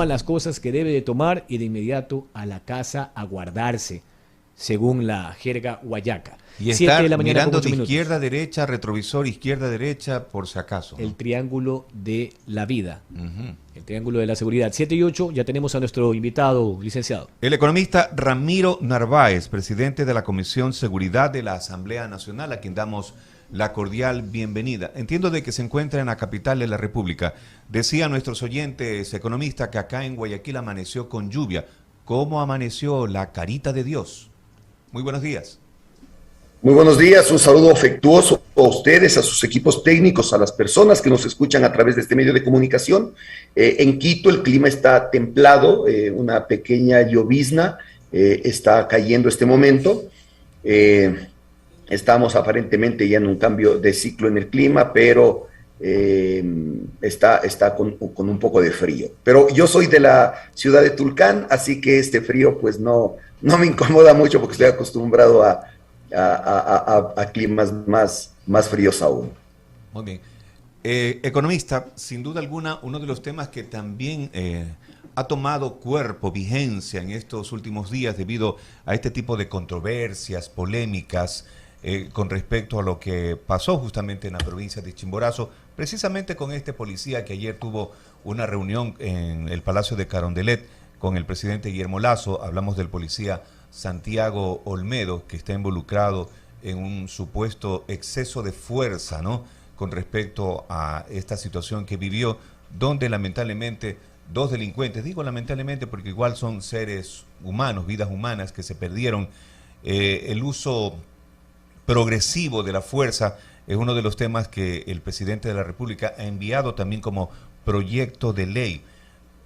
toman las cosas que debe de tomar y de inmediato a la casa a guardarse, según la jerga guayaca. Y 7 estar de la mañana mirando con 8 de minutos. izquierda a derecha, retrovisor izquierda a derecha, por si acaso, ¿no? El triángulo de la vida, Ujú. el triángulo de la seguridad. 7 y 8, ya tenemos a nuestro invitado, licenciado. El economista Ramiro Narváez, presidente de la Comisión Seguridad de la Asamblea Nacional, a quien damos la cordial bienvenida. Entiendo de que se encuentra en la capital de la República. Decía nuestros oyentes economistas que acá en Guayaquil amaneció con lluvia. ¿Cómo amaneció la carita de Dios? Muy buenos días. Muy buenos días, un saludo afectuoso a ustedes, a sus equipos técnicos, a las personas que nos escuchan a través de este medio de comunicación. En Quito el clima está templado, una pequeña llovizna está cayendo este momento. Estamos aparentemente ya en un cambio de ciclo en el clima, pero está con un poco de frío. Pero yo soy de la ciudad de Tulcán, así que este frío pues no me incomoda mucho porque estoy acostumbrado a climas más fríos aún. Muy bien. Economista, sin duda alguna, uno de los temas que también ha tomado cuerpo, vigencia en estos últimos días debido a este tipo de controversias, polémicas, con respecto a lo que pasó justamente en la provincia de Chimborazo, precisamente con este policía que ayer tuvo una reunión en el Palacio de Carondelet con el presidente Guillermo Lasso. Hablamos del policía Santiago Olmedo, que está involucrado en un supuesto exceso de fuerza, ¿no?, con respecto a esta situación que vivió, donde lamentablemente dos delincuentes, digo lamentablemente porque igual son seres humanos, vidas humanas que se perdieron. El uso progresivo de la fuerza es uno de los temas que el presidente de la República ha enviado también como proyecto de ley.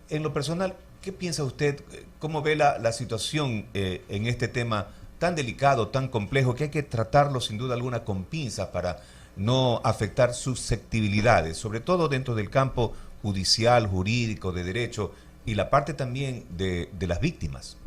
En lo personal, ¿qué piensa usted? ¿Cómo ve la situación en este tema tan delicado, tan complejo, que hay que tratarlo sin duda alguna con pinzas para no afectar susceptibilidades, sobre todo dentro del campo judicial, jurídico, de derecho y la parte también de las víctimas?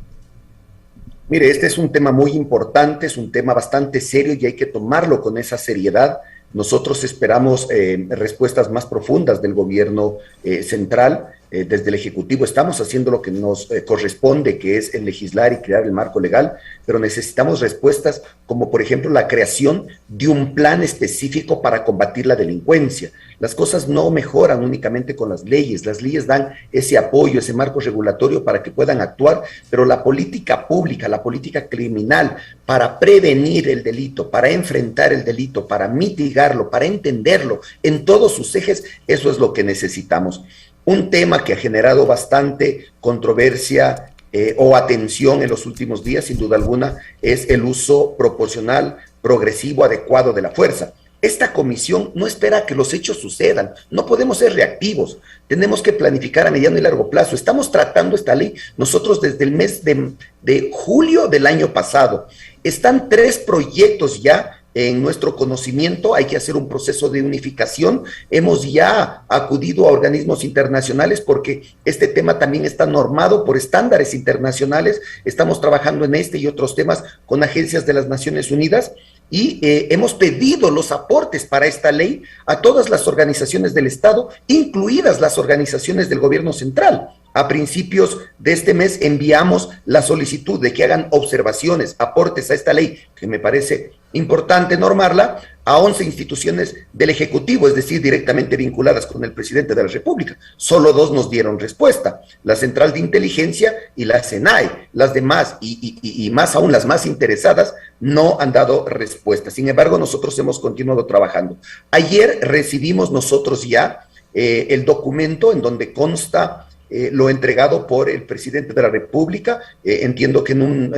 Mire, este es un tema muy importante, es un tema bastante serio y hay que tomarlo con esa seriedad. Nosotros esperamos respuestas más profundas del gobierno central. Desde el Ejecutivo estamos haciendo lo que nos corresponde, que es el legislar y crear el marco legal, pero necesitamos respuestas como, por ejemplo, la creación de un plan específico para combatir la delincuencia. Las cosas no mejoran únicamente con las leyes dan ese apoyo, ese marco regulatorio para que puedan actuar, pero la política pública, la política criminal para prevenir el delito, para enfrentar el delito, para mitigarlo, para entenderlo en todos sus ejes, eso es lo que necesitamos. Un tema que ha generado bastante controversia o atención en los últimos días, sin duda alguna, es el uso proporcional, progresivo, adecuado de la fuerza. Esta comisión no espera que los hechos sucedan, no podemos ser reactivos, tenemos que planificar a mediano y largo plazo. Estamos tratando esta ley nosotros desde el mes de julio del año pasado. Están 3 proyectos ya en nuestro conocimiento, hay que hacer un proceso de unificación. Hemos ya acudido a organismos internacionales porque este tema también está normado por estándares internacionales. Estamos trabajando en este y otros temas con agencias de las Naciones Unidas y hemos pedido los aportes para esta ley a todas las organizaciones del Estado, incluidas las organizaciones del gobierno central. A principios de este mes enviamos la solicitud de que hagan observaciones, aportes a esta ley, que me parece importante normarla, a 11 instituciones del Ejecutivo, es decir, directamente vinculadas con el presidente de la República. Solo 2 nos dieron respuesta, la Central de Inteligencia y la SENAI. Las demás, y más aún las más interesadas, no han dado respuesta. Sin embargo, nosotros hemos continuado trabajando. Ayer recibimos nosotros ya el documento en donde consta lo entregado por el presidente de la República. Entiendo que en un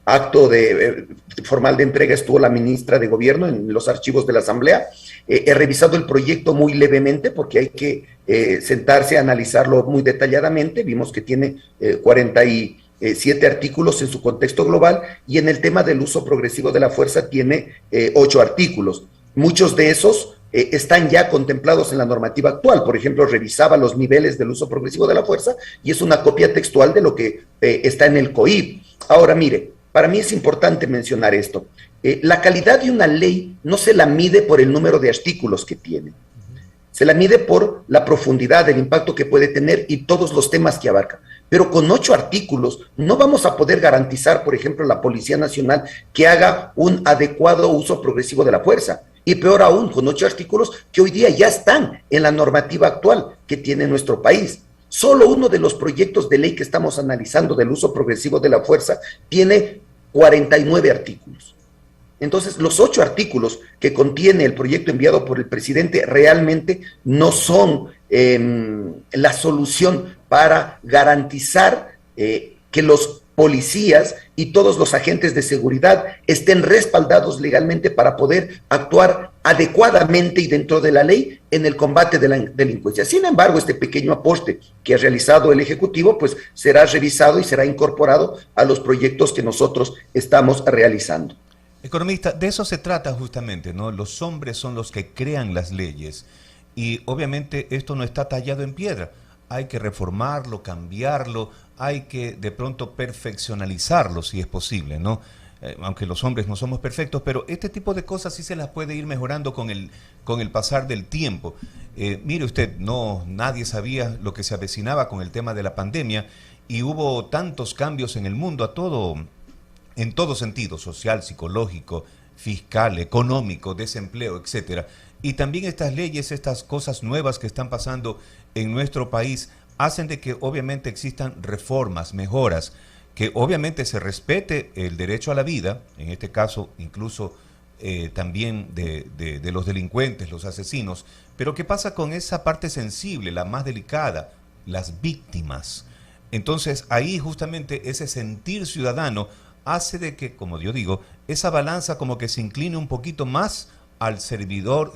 acto formal de entrega estuvo la ministra de Gobierno en los archivos de la Asamblea. He revisado el proyecto muy levemente porque hay que sentarse a analizarlo muy detalladamente. Vimos que tiene 47 artículos en su contexto global y en el tema del uso progresivo de la fuerza tiene 8 artículos. Muchos de esos están ya contemplados en la normativa actual. Por ejemplo, revisaba los niveles del uso progresivo de la fuerza y es una copia textual de lo que está en el COIP. Ahora, mire, para mí es importante mencionar esto. La calidad de una ley no se la mide por el número de artículos que tiene. se la mide por la profundidad, el impacto que puede tener y todos los temas que abarca. Pero con 8 artículos no vamos a poder garantizar, por ejemplo, la Policía Nacional que haga un adecuado uso progresivo de la fuerza. Y peor aún, con 8 artículos que hoy día ya están en la normativa actual que tiene nuestro país. Solo uno de los proyectos de ley que estamos analizando del uso progresivo de la fuerza tiene 49 artículos. Entonces, los 8 artículos que contiene el proyecto enviado por el presidente realmente no son la solución para garantizar que los policías y todos los agentes de seguridad estén respaldados legalmente para poder actuar adecuadamente y dentro de la ley en el combate de la delincuencia. Sin embargo, este pequeño aporte que ha realizado el Ejecutivo, pues será revisado y será incorporado a los proyectos que nosotros estamos realizando. Economista, de eso se trata justamente, ¿no? Los hombres son los que crean las leyes y obviamente esto no está tallado en piedra. Hay que reformarlo, cambiarlo, hay que de pronto perfeccionalizarlo si es posible, ¿no? Aunque los hombres no somos perfectos, pero este tipo de cosas sí se las puede ir mejorando con el pasar del tiempo. Mire usted, nadie sabía lo que se avecinaba con el tema de la pandemia y hubo tantos cambios en el mundo en todo sentido, social, psicológico, fiscal, económico, desempleo, etcétera. Y también estas leyes, estas cosas nuevas que están pasando en nuestro país, hacen de que obviamente existan reformas, mejoras, que obviamente se respete el derecho a la vida, en este caso incluso también de los delincuentes, los asesinos. Pero ¿qué pasa con esa parte sensible, la más delicada, las víctimas? Entonces ahí justamente ese sentir ciudadano hace de que, como yo digo, esa balanza como que se incline un poquito más al servidor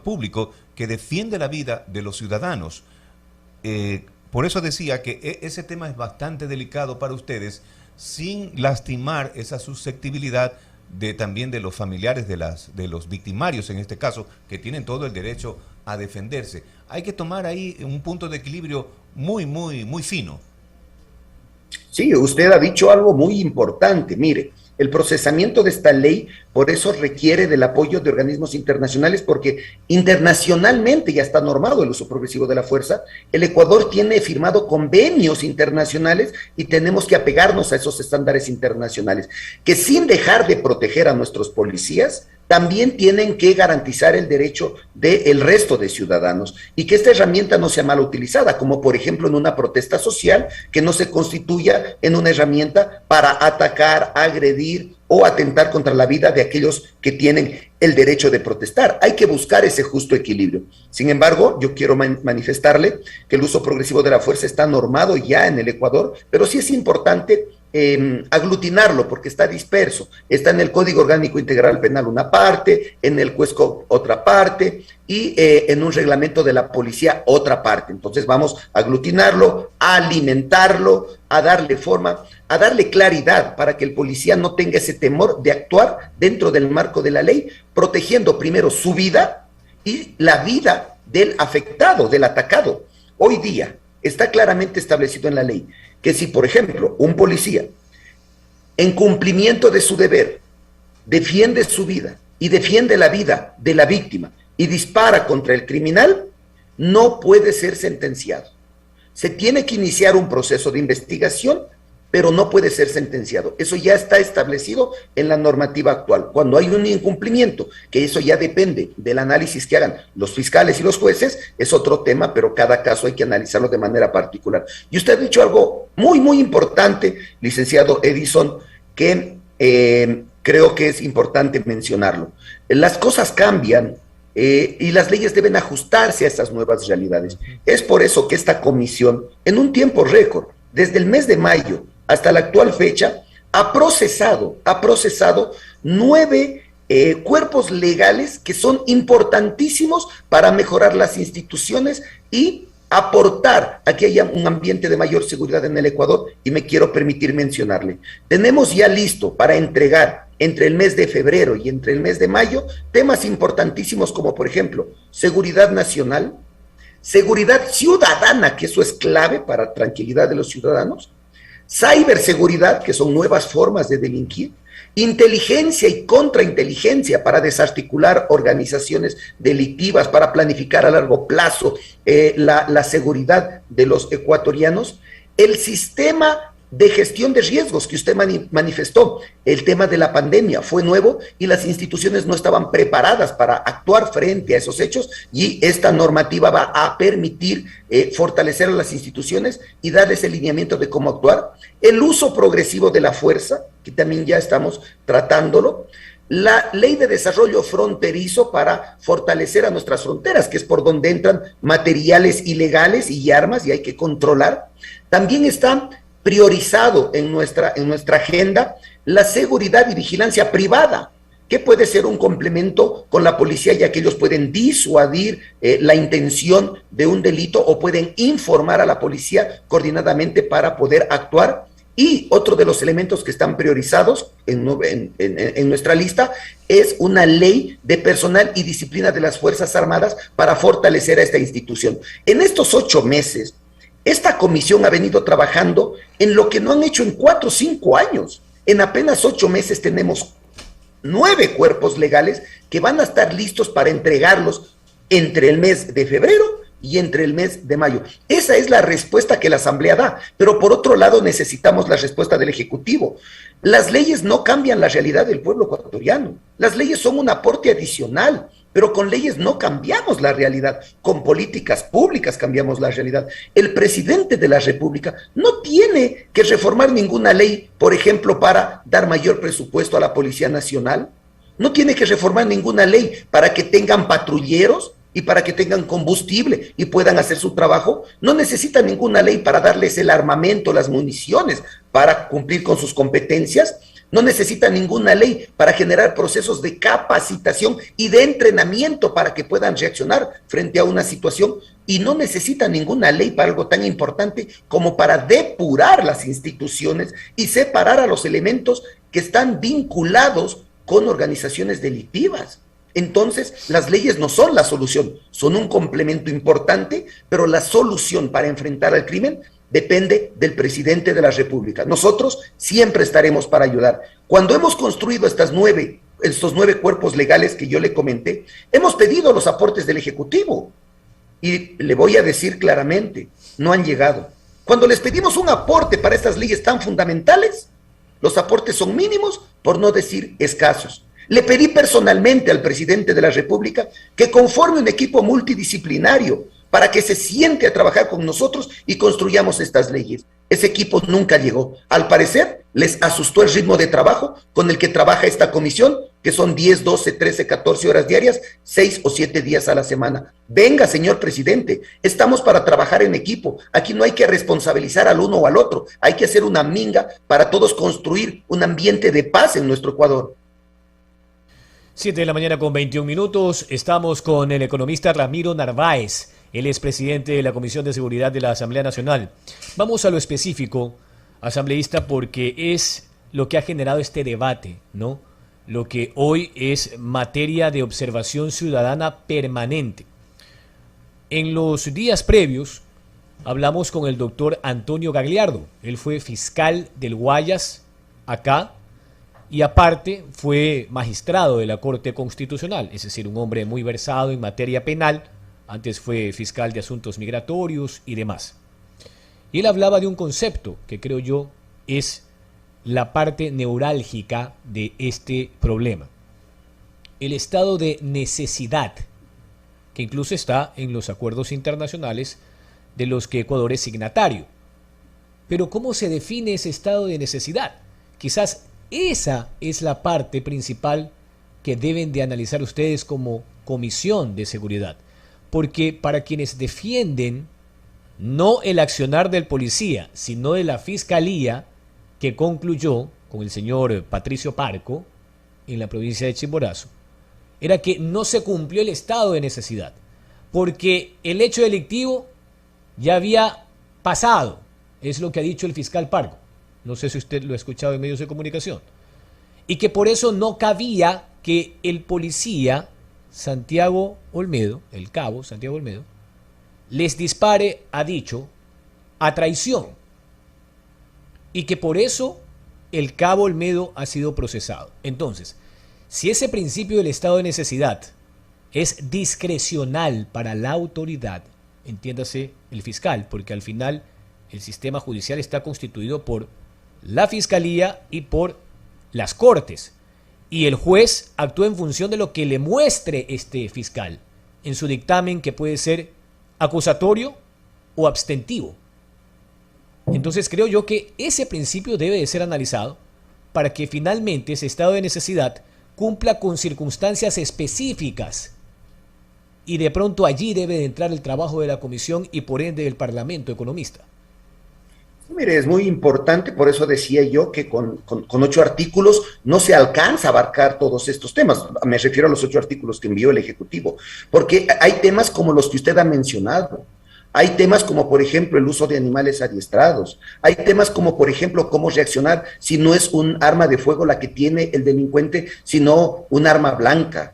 público que defiende la vida de los ciudadanos. Por eso decía que ese tema es bastante delicado para ustedes, sin lastimar esa susceptibilidad también de los familiares de los victimarios, en este caso, que tienen todo el derecho a defenderse. Hay que tomar ahí un punto de equilibrio muy, muy, muy fino. Sí, usted ha dicho algo muy importante. Mire, el procesamiento de esta ley, por eso requiere del apoyo de organismos internacionales, porque internacionalmente ya está normado el uso progresivo de la fuerza. El Ecuador tiene firmado convenios internacionales y tenemos que apegarnos a esos estándares internacionales, que sin dejar de proteger a nuestros policías, también tienen que garantizar el derecho del resto de ciudadanos y que esta herramienta no sea mal utilizada, como por ejemplo en una protesta social, que no se constituya en una herramienta para atacar, agredir o atentar contra la vida de aquellos que tienen el derecho de protestar. Hay que buscar ese justo equilibrio. Sin embargo, yo quiero manifestarle que el uso progresivo de la fuerza está normado ya en el Ecuador, pero sí es importante aglutinarlo porque está disperso. Está en el Código Orgánico Integral Penal una parte, en el CUESCO otra parte y en un reglamento de la policía otra parte. Entonces vamos a aglutinarlo, a alimentarlo, a darle forma, a darle claridad para que el policía no tenga ese temor de actuar dentro del marco de la ley, protegiendo primero su vida y la vida del afectado, del atacado. Hoy día está claramente establecido en la ley que si, por ejemplo, un policía, en cumplimiento de su deber, defiende su vida y defiende la vida de la víctima y dispara contra el criminal, no puede ser sentenciado. Se tiene que iniciar un proceso de investigación, pero no puede ser sentenciado. Eso ya está establecido en la normativa actual. Cuando hay un incumplimiento, que eso ya depende del análisis que hagan los fiscales y los jueces, es otro tema, pero cada caso hay que analizarlo de manera particular. Y usted ha dicho algo muy, muy importante, licenciado Edison, que creo que es importante mencionarlo. Las cosas cambian y las leyes deben ajustarse a estas nuevas realidades. Es por eso que esta comisión, en un tiempo récord, desde el mes de mayo hasta la actual fecha, ha procesado 9 cuerpos legales que son importantísimos para mejorar las instituciones y aportar a que haya un ambiente de mayor seguridad en el Ecuador, y me quiero permitir mencionarle. Tenemos ya listo para entregar entre el mes de febrero y entre el mes de mayo temas importantísimos como, por ejemplo, seguridad nacional, seguridad ciudadana, que eso es clave para tranquilidad de los ciudadanos, ciberseguridad, que son nuevas formas de delinquir, Inteligencia y contrainteligencia para desarticular organizaciones delictivas, para planificar a largo plazo la seguridad de los ecuatorianos. El sistema de gestión de riesgos que usted manifestó, el tema de la pandemia fue nuevo y las instituciones no estaban preparadas para actuar frente a esos hechos, y esta normativa va a permitir fortalecer a las instituciones y darles el lineamiento de cómo actuar. El uso progresivo de la fuerza, que también ya estamos tratándolo. La ley de desarrollo fronterizo para fortalecer a nuestras fronteras, que es por donde entran materiales ilegales y armas, y hay que controlar. También está priorizado en nuestra agenda la seguridad y vigilancia privada, que puede ser un complemento con la policía, ya que ellos pueden disuadir la intención de un delito o pueden informar a la policía coordinadamente para poder actuar. Y otro de los elementos que están priorizados en nuestra lista es una ley de personal y disciplina de las Fuerzas Armadas para fortalecer a esta institución. En estos 8 meses, esta comisión ha venido trabajando en lo que no han hecho en 4 o 5 años. En apenas 8 meses tenemos 9 cuerpos legales que van a estar listos para entregarlos entre el mes de febrero y entre el mes de mayo. Esa es la respuesta que la Asamblea da, pero por otro lado necesitamos la respuesta del Ejecutivo. Las leyes no cambian la realidad del pueblo ecuatoriano. Las leyes son un aporte adicional, pero con leyes no cambiamos la realidad. Con políticas públicas cambiamos la realidad. El presidente de la República no tiene que reformar ninguna ley, por ejemplo, para dar mayor presupuesto a la Policía Nacional. No tiene que reformar ninguna ley para que tengan patrulleros y para que tengan combustible y puedan hacer su trabajo. No necesita ninguna ley para darles el armamento, las municiones para cumplir con sus competencias. No necesita ninguna ley para generar procesos de capacitación y de entrenamiento para que puedan reaccionar frente a una situación, y no necesita ninguna ley para algo tan importante como para depurar las instituciones y separar a los elementos que están vinculados con organizaciones delictivas. Entonces, las leyes no son la solución, son un complemento importante, pero la solución para enfrentar al crimen depende del presidente de la República. Nosotros siempre estaremos para ayudar. Cuando hemos construido estos 9 cuerpos legales que yo le comenté, hemos pedido los aportes del Ejecutivo, y le voy a decir claramente, no han llegado. Cuando les pedimos un aporte para estas leyes tan fundamentales, los aportes son mínimos, por no decir escasos. Le pedí personalmente al presidente de la República que conforme un equipo multidisciplinario para que se siente a trabajar con nosotros y construyamos estas leyes. Ese equipo nunca llegó. Al parecer, les asustó el ritmo de trabajo con el que trabaja esta comisión, que son 10, 12, 13, 14 horas diarias, 6 o 7 días a la semana. Venga, señor presidente, estamos para trabajar en equipo. Aquí no hay que responsabilizar al uno o al otro. Hay que hacer una minga para todos construir un ambiente de paz en nuestro Ecuador. 7 de la mañana con 21 minutos. Estamos con el economista Ramiro Narváez. Él es presidente de la Comisión de Seguridad de la Asamblea Nacional. Vamos a lo específico, asambleísta, porque es lo que ha generado este debate, ¿no? Lo que hoy es materia de observación ciudadana permanente. En los días previos hablamos con el doctor Antonio Gagliardo. Él fue fiscal del Guayas acá, y aparte fue magistrado de la Corte Constitucional, es decir, un hombre muy versado en materia penal. Antes fue fiscal de asuntos migratorios y demás. Y él hablaba de un concepto que creo yo es la parte neurálgica de este problema. El estado de necesidad, que incluso está en los acuerdos internacionales de los que Ecuador es signatario. Pero ¿cómo se define ese estado de necesidad? Quizás esa es la parte principal que deben de analizar ustedes como Comisión de Seguridad. Porque para quienes defienden no el accionar del policía, sino de la fiscalía, que concluyó con el señor Patricio Parco en la provincia de Chimborazo, era que no se cumplió el estado de necesidad, porque el hecho delictivo ya había pasado, es lo que ha dicho el fiscal Parco. No sé si usted lo ha escuchado en medios de comunicación. Y que por eso no cabía que el policía Santiago Olmedo, el cabo Santiago Olmedo, les dispare, ha dicho, a traición. Y que por eso el cabo Olmedo ha sido procesado. Entonces, si ese principio del estado de necesidad es discrecional para la autoridad, entiéndase el fiscal, porque al final el sistema judicial está constituido por la fiscalía y por las cortes, y el juez actúa en función de lo que le muestre este fiscal en su dictamen, que puede ser acusatorio o abstentivo. Entonces creo yo que ese principio debe de ser analizado para que finalmente ese estado de necesidad cumpla con circunstancias específicas, y de pronto allí debe de entrar el trabajo de la comisión y por ende del Parlamento economista. Mire, es muy importante, por eso decía yo que con 8 artículos no se alcanza a abarcar todos estos temas. Me refiero a los 8 artículos que envió el Ejecutivo, porque hay temas como los que usted ha mencionado. Hay temas como, por ejemplo, el uso de animales adiestrados. Hay temas como, por ejemplo, cómo reaccionar si no es un arma de fuego la que tiene el delincuente, sino un arma blanca.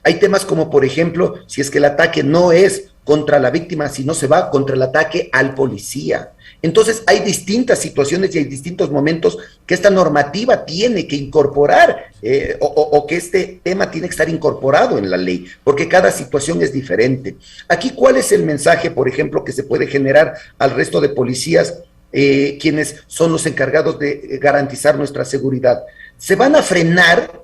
Hay temas como, por ejemplo, si es que el ataque no es contra la víctima, sino se va contra el ataque al policía. Entonces, hay distintas situaciones y hay distintos momentos que esta normativa tiene que incorporar o que este tema tiene que estar incorporado en la ley, porque cada situación es diferente. Aquí, ¿cuál es el mensaje, por ejemplo, que se puede generar al resto de policías, quienes son los encargados de garantizar nuestra seguridad? Se van a frenar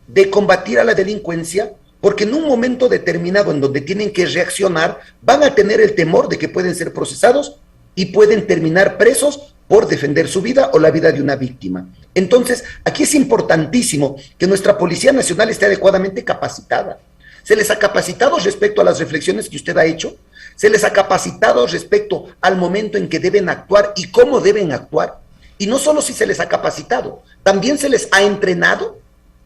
de combatir a la delincuencia, porque en un momento determinado en donde tienen que reaccionar, van a tener el temor de que pueden ser procesados y pueden terminar presos por defender su vida o la vida de una víctima. Entonces, aquí es importantísimo que nuestra Policía Nacional esté adecuadamente capacitada. Se les ha capacitado respecto a las reflexiones que usted ha hecho, se les ha capacitado respecto al momento en que deben actuar y cómo deben actuar. Y no solo si se les ha capacitado, también se les ha entrenado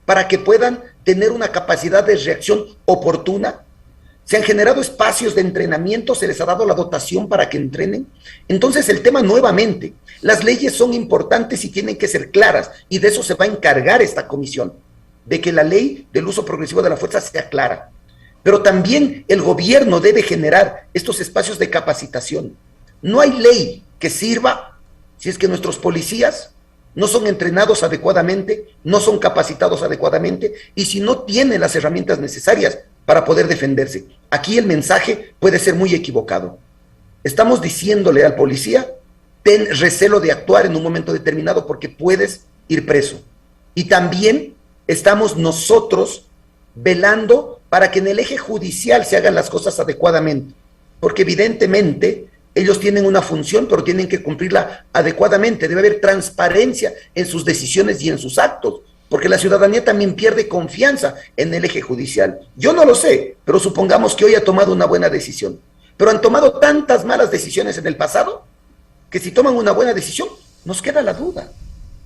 para que puedan tener una capacidad de reacción oportuna. Se han generado espacios de entrenamiento, se les ha dado la dotación para que entrenen. Entonces el tema nuevamente, las leyes son importantes y tienen que ser claras, y de eso se va a encargar esta comisión, de que la ley del uso progresivo de la fuerza sea clara. Pero también el gobierno debe generar estos espacios de capacitación. No hay ley que sirva si es que nuestros policías no son entrenados adecuadamente, no son capacitados adecuadamente, y si no tienen las herramientas necesarias para poder defenderse. Aquí el mensaje puede ser muy equivocado. Estamos diciéndole al policía: ten recelo de actuar en un momento determinado porque puedes ir preso. Y también estamos nosotros velando para que en el eje judicial se hagan las cosas adecuadamente, porque evidentemente ellos tienen una función, pero tienen que cumplirla adecuadamente. Debe haber transparencia en sus decisiones y en sus actos, porque la ciudadanía también pierde confianza en el eje judicial. Yo no lo sé, pero supongamos que hoy ha tomado una buena decisión. Pero han tomado tantas malas decisiones en el pasado, que si toman una buena decisión, nos queda la duda,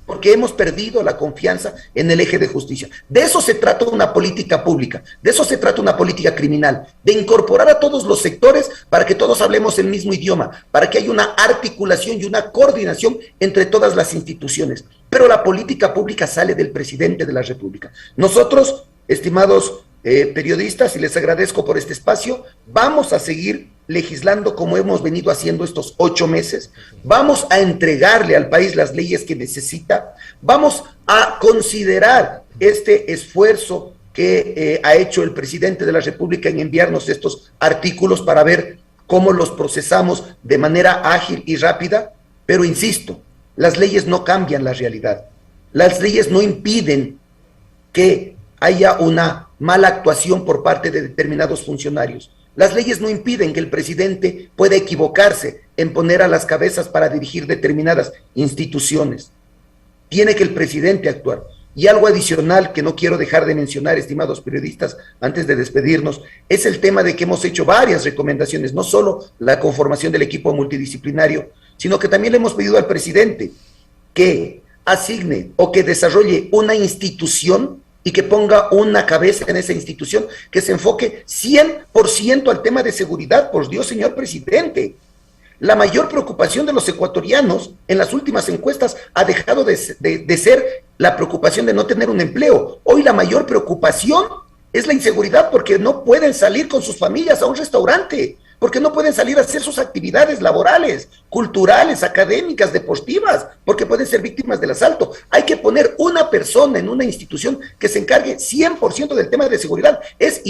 porque hemos perdido la confianza en el eje de justicia. De eso se trata una política pública, de eso se trata una política criminal, de incorporar a todos los sectores para que todos hablemos el mismo idioma, para que haya una articulación y una coordinación entre todas las instituciones. Pero la política pública sale del presidente de la República. Nosotros, estimados periodistas, y les agradezco por este espacio, vamos a seguir legislando como hemos venido haciendo estos 8 meses, vamos a entregarle al país las leyes que necesita, vamos a considerar este esfuerzo que ha hecho el presidente de la República en enviarnos estos artículos para ver cómo los procesamos de manera ágil y rápida, pero insisto, las leyes no cambian la realidad, las leyes no impiden que haya una mala actuación por parte de determinados funcionarios. Las leyes no impiden que el presidente pueda equivocarse en poner a las cabezas para dirigir determinadas instituciones. Tiene que el presidente actuar. Y algo adicional que no quiero dejar de mencionar, estimados periodistas, antes de despedirnos, es el tema de que hemos hecho varias recomendaciones, no solo la conformación del equipo multidisciplinario, sino que también le hemos pedido al presidente que asigne o que desarrolle una institución y que ponga una cabeza en esa institución que se enfoque 100% al tema de seguridad. Por Dios, señor presidente, la mayor preocupación de los ecuatorianos en las últimas encuestas ha dejado de ser la preocupación de no tener un empleo. Hoy la mayor preocupación es la inseguridad, porque no pueden salir con sus familias a un restaurante, porque no pueden salir a hacer sus actividades laborales, culturales, académicas, deportivas, porque pueden ser víctimas del asalto. Hay que poner una persona en una institución que se encargue 100% del tema de seguridad. Es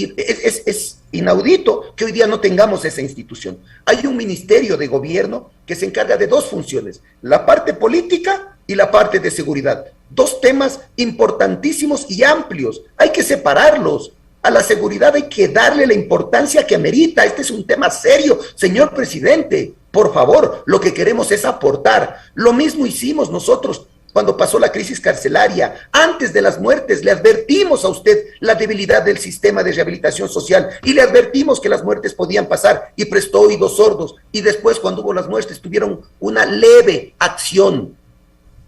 inaudito que hoy día no tengamos esa institución. Hay un ministerio de gobierno que se encarga de dos funciones, la parte política y la parte de seguridad. Dos temas importantísimos y amplios. Hay que separarlos. A la seguridad hay que darle la importancia que amerita. Este es un tema serio, señor presidente. Por favor, lo que queremos es aportar. Lo mismo hicimos nosotros cuando pasó la crisis carcelaria. Antes de las muertes le advertimos a usted la debilidad del sistema de rehabilitación social y le advertimos que las muertes podían pasar y prestó oídos sordos. Y después, cuando hubo las muertes, tuvieron una leve acción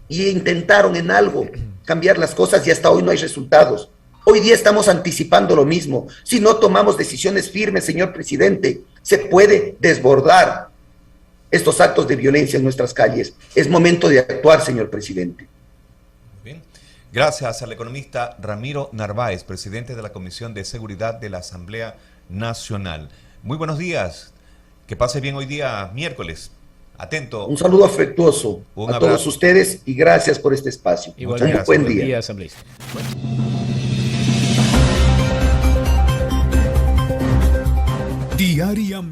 y intentaron en algo cambiar las cosas y hasta hoy no hay resultados. Hoy día estamos anticipando lo mismo. Si no tomamos decisiones firmes, señor presidente, se puede desbordar estos actos de violencia en nuestras calles. Es momento de actuar, señor presidente. Bien. Gracias al economista Ramiro Narváez, presidente de la Comisión de Seguridad de la Asamblea Nacional. Muy buenos días. Que pase bien hoy día, miércoles. Atento. Un saludo afectuoso a todos ustedes y gracias por este espacio. Igualmente, buen día. Asambleísta. Diariamente.